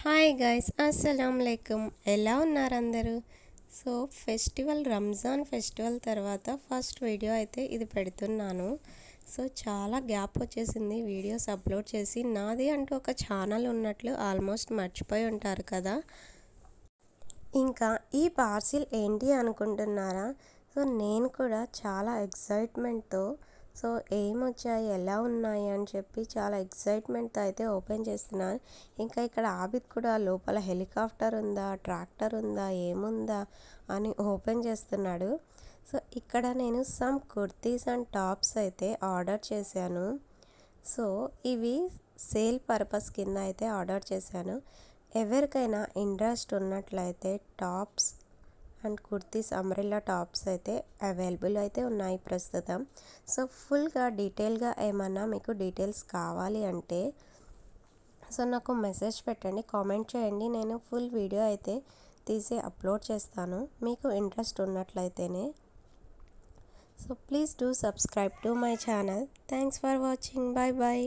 Hi guys అస్సలం లేకుమ్ ఎలా ఉన్నారు అందరూ. సో రంజాన్ ఫెస్టివల్ తర్వాత ఫస్ట్ వీడియో అయితే ఇది పెడుతున్నాను. సో చాలా గ్యాప్ వచ్చేసింది వీడియోస్ అప్లోడ్ చేసి. నాది అంటూ ఒక ఛానల్ ఉన్నట్లు ఆల్మోస్ట్ మర్చిపోయి ఉంటారు కదా. ఇంకా ఈ పార్సిల్ ఏంటి అనుకుంటున్నారా? సో నేను కూడా చాలా ఎక్సైట్మెంట్తో ఏమొచ్చాయి, ఎలా ఉన్నాయి అని చెప్పి చాలా ఎక్సైట్మెంట్తో అయితే ఓపెన్ చేస్తున్నాను. ఇంకా ఇక్కడ ఆబిద్ కూడా లోపల హెలికాప్టర్ ఉందా, ట్రాక్టర్ ఉందా, ఏముందా అని ఓపెన్ చేస్తున్నాడు. సో ఇక్కడ నేను సమ్ కుర్తీస్ అండ్ టాప్స్ అయితే ఆర్డర్ చేశాను. సో ఇవి సేల్ పర్పస్ కింద అయితే ఆర్డర్ చేశాను. ఎవరికైనా ఇంట్రెస్ట్ ఉన్నట్లయితే tops and kurtis, umbrella tops అయితే అవైలబుల్ అయితే ఉన్నాయి ప్రస్తుతం. సో ఫుల్గా డీటెయిల్గా ఏమన్నా మీకు డీటెయిల్స్ కావాలి అంటే నాకు మెసేజ్ పెట్టండి, కామెంట్ చేయండి. నేను ఫుల్ వీడియో అయితే తీసి అప్లోడ్ చేస్తాను మీకు ఇంట్రెస్ట్ ఉన్నట్లయితేనే. So please do subscribe to my channel. Thanks for watching. Bye bye.